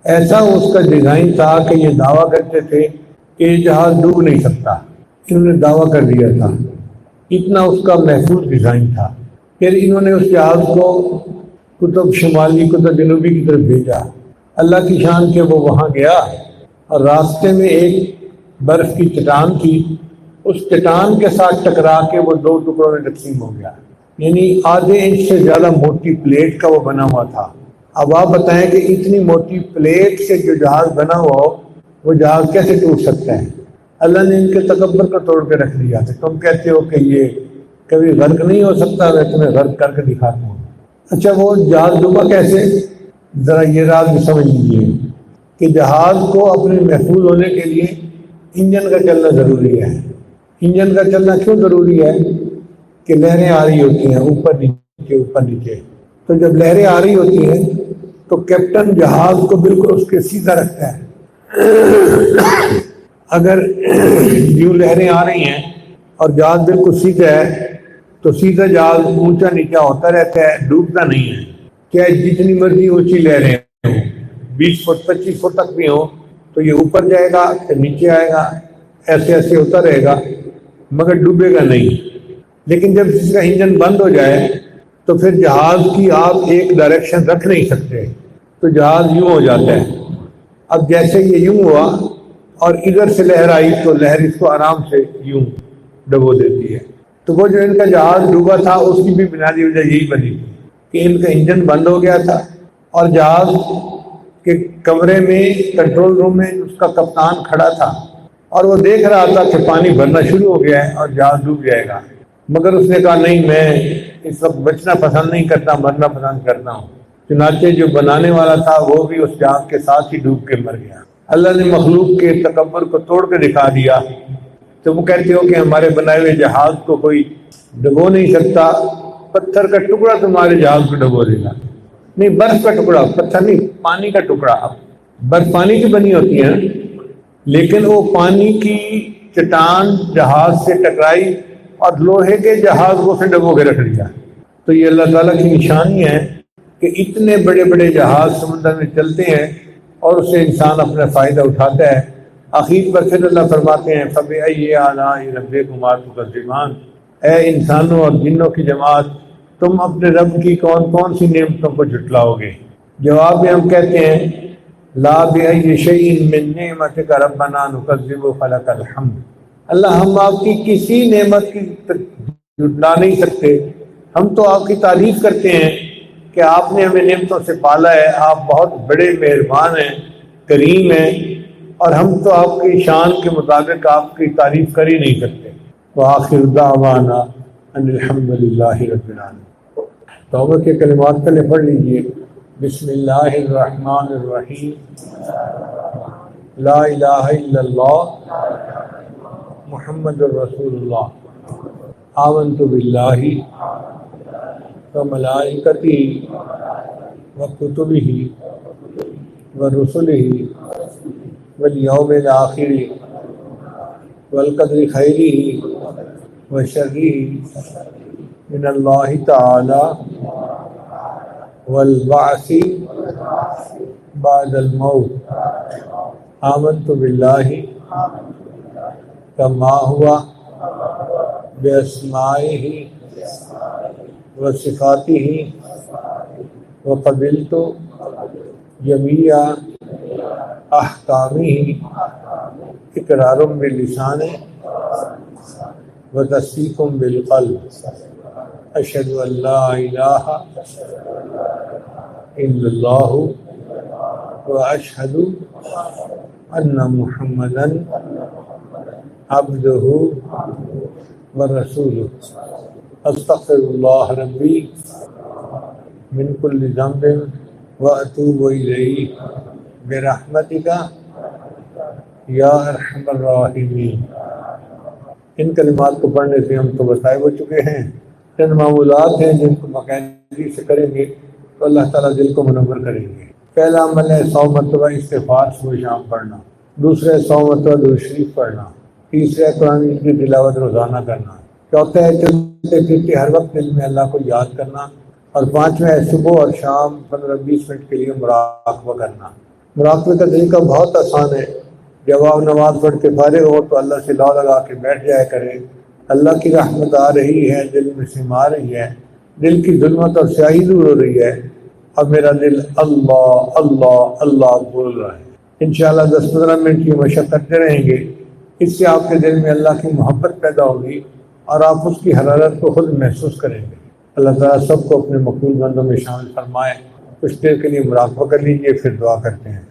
ایسا اس کا ڈیزائن تھا کہ یہ دعویٰ کرتے تھے کہ یہ جہاز ڈوب نہیں سکتا، انہوں نے دعویٰ کر دیا تھا، اتنا اس کا محفوظ ڈیزائن تھا۔ پھر انہوں نے اس جہاز کو قطب شمالی قطب جنوبی کی طرف بھیجا، اللہ کی شان کہ وہ وہاں گیا اور راستے میں ایک برف کی چٹان تھی، اس چٹان کے ساتھ ٹکرا کے وہ 2 ٹکڑوں میں تقسیم ہو گیا، یعنی آدھے انچ سے زیادہ موٹی پلیٹ کا وہ بنا ہوا تھا۔ اب آپ بتائیں کہ اتنی موٹی پلیٹ سے جو جہاز بنا ہوا ہو وہ جہاز کیسے ٹوٹ سکتا ہے؟ اللہ نے ان کے تکبر کو توڑ کے رکھ دیا تھا۔ تم کہتے ہو کہ یہ کبھی غرق نہیں ہو سکتا، میں تمہیں غرق کر کے دکھاتا ہوں۔ اچھا وہ جہاز ڈوبا کیسے؟ ذرا یہ راز بھی سمجھ لیجیے کہ جہاز کو اپنے محفوظ ہونے کے لیے انجن کا چلنا ضروری ہے۔ انجن کا چلنا کیوں ضروری ہے؟ کہ لہریں آ رہی ہوتی ہیں اوپر نیچے اوپر نیچے، تو جب لہریں آ رہی ہوتی ہیں تو کیپٹن جہاز کو بالکل اس کے سیدھا رکھتا ہے۔ اگر یوں لہریں آ رہی ہیں اور جہاز بالکل سیدھا ہے تو سیدھا جہاز اونچا نیچا ہوتا رہتا ہے، ڈوبتا نہیں ہے۔ چاہے جتنی مرضی اونچی لہریں ہوں، 20 فٹ 25 فٹ تک بھی ہوں، تو یہ اوپر جائے گا پھر نیچے آئے گا، ایسے ایسے ہوتا رہے گا مگر ڈوبے گا نہیں۔ لیکن جب اس کا انجن بند ہو جائے تو پھر جہاز کی آپ ایک ڈائریکشن رکھ نہیں سکتے، تو جہاز یوں ہو جاتا ہے۔ اب جیسے یہ یوں ہوا اور ادھر سے لہر آئی تو لہر اس کو آرام سے یوں ڈبو دیتی ہے۔ تو وہ جو ان کا جہاز ڈوبا تھا اس کی بھی بنیادی وجہ یہی بنی تھی کہ ان کا انجن بند ہو گیا تھا، اور جہاز کے کمرے میں کنٹرول روم میں اس کا کپتان کھڑا تھا اور وہ دیکھ رہا تھا کہ پانی بھرنا شروع ہو گیا ہے اور جہاز ڈوب جائے گا، مگر اس نے کہا نہیں، میں اس وقت بچنا پسند نہیں کرتا، مرنا پسند کرتا ہوں۔ چنانچہ جو بنانے والا تھا وہ بھی اس جہاز کے ساتھ ہی ڈوب کے مر گیا۔ اللہ نے مخلوق کے تکبر کو توڑ کے دکھا دیا۔ تو وہ کہتے ہو کہ ہمارے بنائے ہوئے جہاز کو کوئی ڈبو نہیں سکتا، پتھر کا ٹکڑا تمہارے جہاز کو ڈبو دے گا۔ نہیں، برف کا ٹکڑا، پتھر نہیں، پانی کا ٹکڑا۔ برف پانی کی بنی ہوتی ہے لیکن وہ پانی کی چٹان جہاز سے ٹکرائی اور لوہے کے جہاز کو اسے ڈبو کے رکھ دیا۔ تو یہ اللہ تعالیٰ کی نشانی ہے کہ اتنے بڑے بڑے جہاز سمندر میں چلتے ہیں اور اس سے انسان اپنا فائدہ اٹھاتا ہے۔ آخر پر پھر اللہ فرماتے ہیں فَبِأَيِّ آلَاءِ رَبِّكُمَا تُكَذِّبَانِ، اے انسانوں اور جنوں کی جماعت، تم اپنے رب کی کون کون سی نعمتوں کو جھٹلاؤ گے؟ جواب میں ہم کہتے ہیں لا بِأَيِّ شَيْءٍ مِّن نِّعْمَتِكَ رَبَّنَا نُكَذِّبُ فَلَكَ الْحَمْدُ۔ اللہ ہم آپ کی کسی نعمت کی جھٹلا نہیں سکتے، ہم تو آپ کی تعریف کرتے ہیں کہ آپ نے ہمیں نعمتوں سے پالا ہے، آپ بہت بڑے مہربان ہیں، کریم ہیں، اور ہم تو آپ کی شان کے مطابق آپ کی تعریف کر ہی نہیں سکتے۔ وآخر دعوانا ان الحمد للہ رب العالمین۔ توبہ کے کلمات پہلے پڑھ لیجئے۔ بسم اللہ الرحمن الرحیم، لا الہ الا اللہ محمد الرسول اللہ، آمنت باللہ وملائکتہ وکتبہ ورسلہ والیوم الآخر والقدر خیرہ وشرہ من اللہ تعالی والبعث بعد الموت، آمنت باللہ کما ہوا باسمائہ و صفاتہ وقبلت جمیع احکامہ اقرار باللسان و تصدیق بالقلب اشہد ان لا الہ الا اللہ و اشہد ان محمدا عبدہ و رسولہ استغفر اللہ ربی من کل ذنب و اتوب الیہ برحمتک یا ارحم الراحمین۔ ان کلمات کو پڑھنے سے ہم تو بتائے ہو چکے ہیں، چند معمولات ہیں جن کو باقاعدگی سے کریں گے تو اللہ تعالیٰ دل کو منور کریں گے۔ پہلا عمل ہے 100 مرتبہ استغفار صبح شام پڑھنا، دوسرا ہے 100 مرتبہ درود شریف پڑھنا، تیسرا ہے قرآن کی تلاوت روزانہ کرنا، چوتھا ہے چلتے پھرتے ہر وقت دل میں اللہ کو یاد کرنا، اور پانچواں ہے صبح اور شام 15-20 منٹ کے لیے مراقبہ کرنا۔ مراقبے کا طریقہ بہت آسان ہے، جب آپ نماز پڑھ کے فارغ ہو تو اللہ سے لا لگا کے بیٹھ جایا کریں، اللہ کی رحمت آ رہی ہے، دل میں سما رہی ہے، دل کی ظلمت اور سیاہی دور ہو رہی ہے، اب میرا دل اللہ اللہ اللہ بول رہا ہے۔ انشاءاللہ 10-15 منٹ کی مشق کرتے رہیں گے، اس سے آپ کے دل میں اللہ کی محبت پیدا ہوگی اور آپ اس کی حرارت کو خود محسوس کریں گے۔ اللہ تعالیٰ سب کو اپنے مقبول بندوں میں شامل فرمائے۔ کچھ دیر کے لیے مراقبہ کر لیجیے، پھر دعا کرتے ہیں۔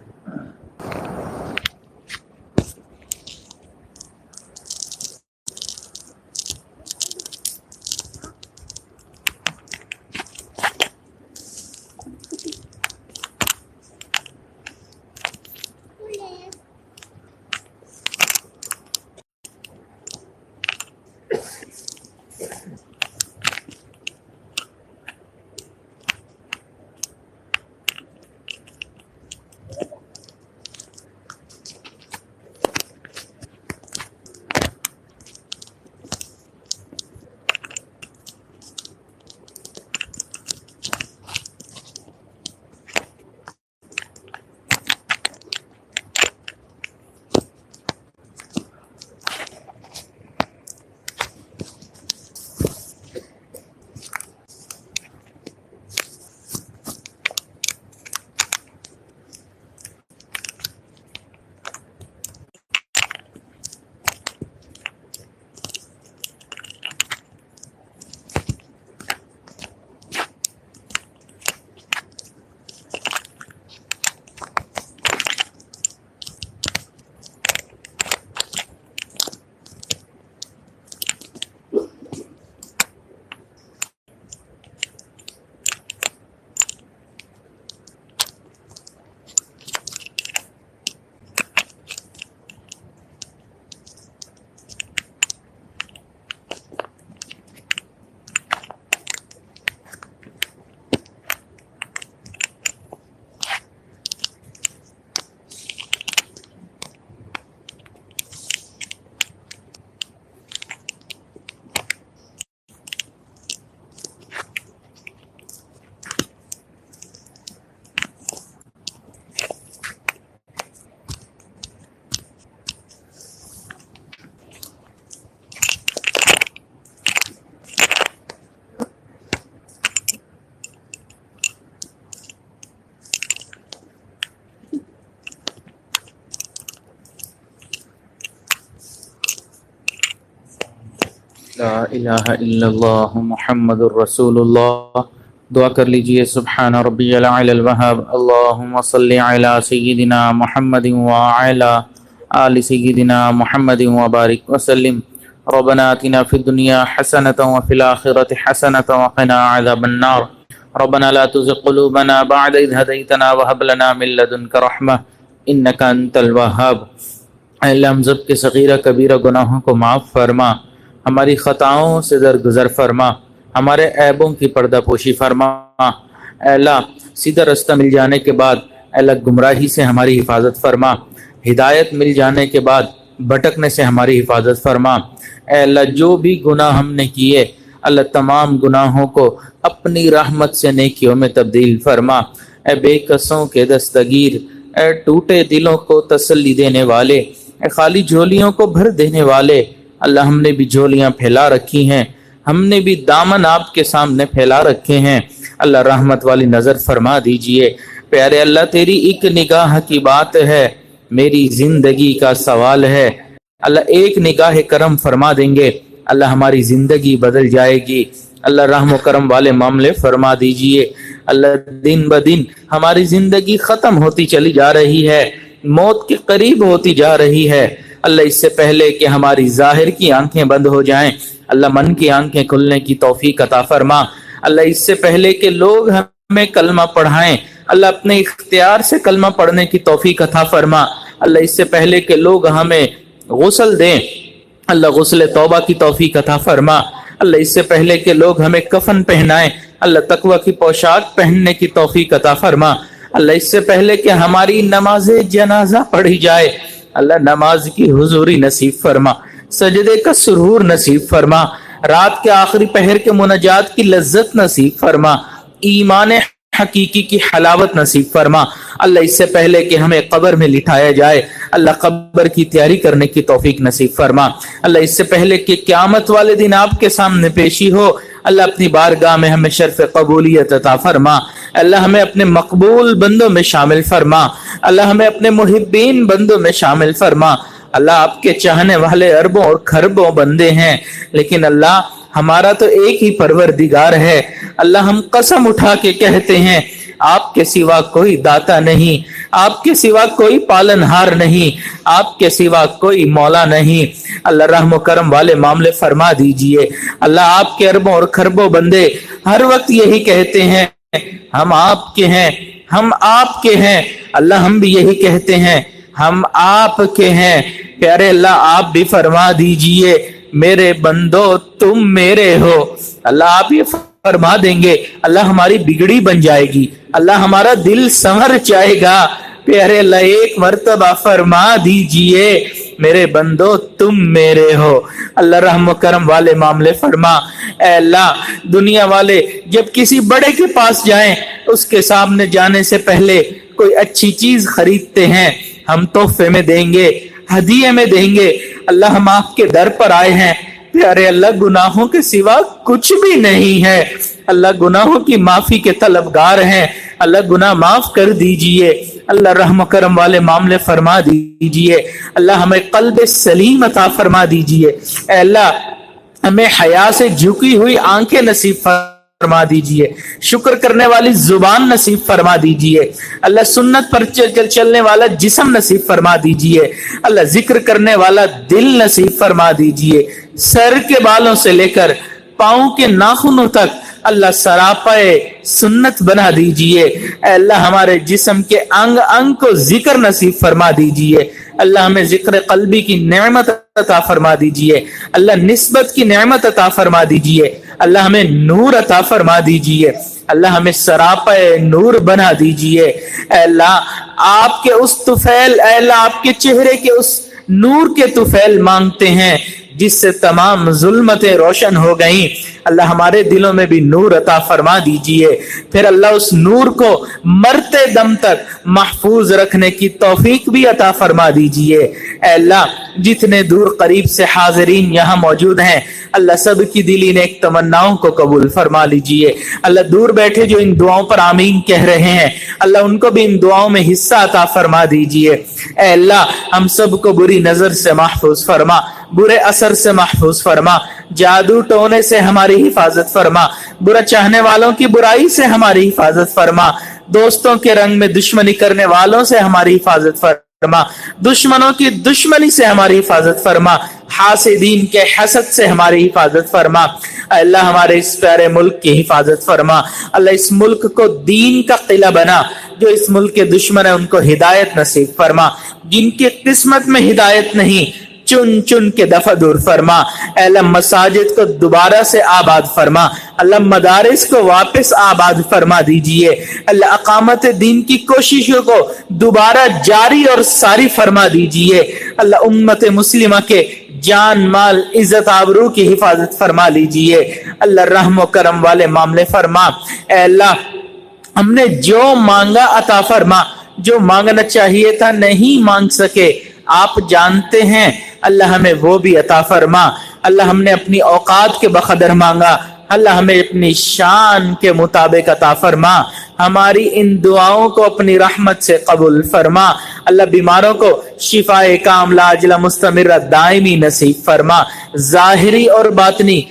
لا الہ الا اللہ محمد الرسول اللہ۔ دعا کر لیجئے۔ سبحان ربی العلی الوہاب، اللہم صلی علی سیدنا محمد وعلی آل سیدنا محمد وبارک وسلم۔ ربنا آتنا فی الدنیا حسنۃ وفی الآخرۃ حسنۃ وقنا عذاب النار۔ ربنا لا تزغ قلوبنا بعد اذ ہدیتنا وہب لنا من لدنک رحمہ انک انت الوہاب۔ اے اللہ، ہم سب کے صغیرہ کبیرہ گناہوں کو معاف فرما، ہماری خطاؤں سے درگزر فرما، ہمارے عیبوں کی پردہ پوشی فرما۔ اے اللہ، سیدھا رستہ مل جانے کے بعد اے اللہ گمراہی سے ہماری حفاظت فرما، ہدایت مل جانے کے بعد بھٹکنے سے ہماری حفاظت فرما۔ اے اللہ، جو بھی گناہ ہم نے کیے اللہ تمام گناہوں کو اپنی رحمت سے نیکیوں میں تبدیل فرما۔ اے بے کسوں کے دستگیر، اے ٹوٹے دلوں کو تسلی دینے والے، اے خالی جھولیوں کو بھر دینے والے، اللہ ہم نے بھی جھولیاں پھیلا رکھی ہیں، ہم نے بھی دامن آپ کے سامنے پھیلا رکھے ہیں، اللہ رحمت والی نظر فرما دیجئے۔ پیارے اللہ تیری ایک نگاہ کی بات ہے، میری زندگی کا سوال ہے، اللہ ایک نگاہ کرم فرما دیں گے، اللہ ہماری زندگی بدل جائے گی، اللہ رحم و کرم والے معاملے فرما دیجئے۔ اللہ دن بدن ہماری زندگی ختم ہوتی چلی جا رہی ہے، موت کے قریب ہوتی جا رہی ہے، اللہ اس سے پہلے کہ ہماری ظاہر کی آنکھیں بند ہو جائیں، اللہ من کی آنکھیں کھلنے کی توفیق عطا فرما، اللہ اس سے پہلے کہ لوگ ہمیں کلمہ پڑھائیں، اللہ اپنے اختیار سے کلمہ پڑھنے کی توفیق عطا فرما، اللہ اس سے پہلے کہ لوگ ہمیں غسل دیں، اللہ غسل توبہ کی توفیق عطا فرما، اللہ اس سے پہلے کہ لوگ ہمیں کفن پہنائیں، اللہ تقوی کی پوشاک پہننے کی توفیق عطا فرما، اللہ اس سے پہلے کہ ہماری نماز جنازہ پڑھی جائے، اللہ نماز کی حضوری نصیب فرما، سجدے کا سرور نصیب فرما، رات کے آخری پہر کے مناجات کی لذت نصیب فرما، ایمان حقیقی کی حلاوت نصیب فرما، اللہ اس سے پہلے کہ ہمیں قبر میں لٹایا جائے، اللہ قبر کی تیاری کرنے کی توفیق نصیب فرما، اللہ اس سے پہلے کہ قیامت والے دن آپ کے سامنے پیشی ہو، اللہ اپنی بارگاہ میں ہمیں شرف قبولیت عطا فرما، اللہ ہمیں اپنے مقبول بندوں میں شامل فرما، اللہ ہمیں اپنے محبین بندوں میں شامل فرما، اللہ آپ کے چاہنے والے اربوں اور کھربوں بندے ہیں، لیکن اللہ ہمارا تو ایک ہی پروردگار ہے، اللہ ہم قسم اٹھا کے کہتے ہیں آپ کے سوا کوئی داتا نہیں، آپ کے سوا کوئی پالنہار نہیں، آپ کے سوا کوئی مولا نہیں، اللہ رحم و کرم والے معاملے فرما دیجئے، اللہ آپ کے اربوں اور کھربوں بندے ہر وقت یہی کہتے ہیں ہم آپ کے ہیں، ہم آپ کے ہیں، اللہ ہم بھی یہی کہتے ہیں ہم آپ کے ہیں، پیارے اللہ آپ بھی فرما دیجئے میرے بندو تم میرے ہو، اللہ آپ یہ فرما دیں گے، اللہ ہماری بگڑی بن جائے گی، اللہ ہمارا دل سنور جائے گا، پیارے اللہ ایک مرتبہ فرما دیجئے میرے بندو تم میرے ہو، اللہ رحم و کرم والے معاملے فرما، اے اللہ دنیا والے جب کسی بڑے کے پاس جائیں اس کے سامنے جانے سے پہلے کوئی اچھی چیز خریدتے ہیں، ہم تحفے میں دیں گے، ہدیے میں دیں گے، اللہ ہم آپ کے در پر آئے ہیں، پیارے اللہ گناہوں کے سوا کچھ بھی نہیں ہے، اللہ گناہوں کی معافی کے طلبگار ہیں، اللہ گناہ معاف کر دیجئے، اللہ رحم و کرم والے معاملے فرما دیجئے، اللہ ہمیں قلب سلیم عطا فرما دیجئے، اے اللہ ہمیں حیا سے جھکی ہوئی آنکھیں نصیب فرما دیجئے، شکر کرنے والی زبان نصیب فرما دیجئے، اللہ سنت پر چلنے والا جسم نصیب فرما دیجئے، اللہ ذکر کرنے والا دل نصیب فرما دیجئے، سر کے بالوں سے لے کر پاؤں کے ناخنوں تک اللہ سراپائے سنت بنا دیجئے، اے اللہ ہمارے جسم کے انگ انگ کو ذکر نصیب فرما دیجئے، اللہ ہمیں ذکر قلبی کی نعمت عطا فرما دیجئے، اللہ نسبت کی نعمت عطا فرما دیجئے، اللہ ہمیں نور عطا فرما دیجئے، اللہ ہمیں سراپائے نور بنا دیجئے، اے اللہ آپ کے اس طفیل، اے اللہ آپ کے چہرے کے اس نور کے طفیل مانگتے ہیں جس سے تمام ظلمتیں روشن ہو گئیں، اللہ ہمارے دلوں میں بھی نور عطا فرما دیجئے، پھر اللہ اس نور کو مرتے دم تک محفوظ رکھنے کی توفیق بھی عطا فرما دیجئے، اے اللہ جتنے دور قریب سے حاضرین یہاں موجود ہیں اللہ سب کی دلی نیک تمناؤں کو قبول فرما لیجئے، اللہ دور بیٹھے جو ان دعاؤں پر آمین کہہ رہے ہیں اللہ ان کو بھی ان دعاؤں میں حصہ عطا فرما دیجئے، اے اللہ ہم سب کو بری نظر سے محفوظ فرما، برے اثر سے محفوظ فرما، جادو ٹونے سے ہماری حفاظت فرما، برا چاہنے والوں کی برائی سے ہماری حفاظت فرما، دوستوں کے رنگ میں دشمنی کرنے والوں سے ہماری حفاظت فرما، دشمنوں کی دشمنی سے ہماری حفاظت فرما، حاسدین کے حسد سے ہماری حفاظت فرما، اللہ ہمارے اس پیارے ملک کی حفاظت فرما، اللہ اس ملک کو دین کا قلعہ بنا، جو اس ملک کے دشمن ہیں ان کو ہدایت نصیب فرما، جن کی قسمت میں ہدایت نہیں چن چن کے دفع دور فرما، اے اللہ مساجد کو دوبارہ سے آباد فرما، اللہ مدارس کو واپس آباد فرما دیجئے، اللہ اقامت دین کی کوششوں کو دوبارہ جاری اور ساری فرما دیجئے، اللہ امت مسلمہ کے جان مال عزت آبرو کی حفاظت فرما لیجئے، اللہ رحم و کرم والے معاملے فرما، اے اللہ ہم نے جو مانگا عطا فرما، جو مانگنا چاہیے تھا نہیں مانگ سکے آپ جانتے ہیں، اللہ ہمیں وہ بھی عطا فرما۔ اللہ ہم نے اپنی اوقات کے بقدر مانگا، اللہ ہمیں اپنی شان کے مطابق عطا فرما۔ ہماری ان دعاؤں کو اپنی رحمت سے قبول فرما۔ اللہ بیماروں کو شفائے کاملہ عاجلہ مستمرہ دائمی نصیب فرما، ظاہری اور باطنی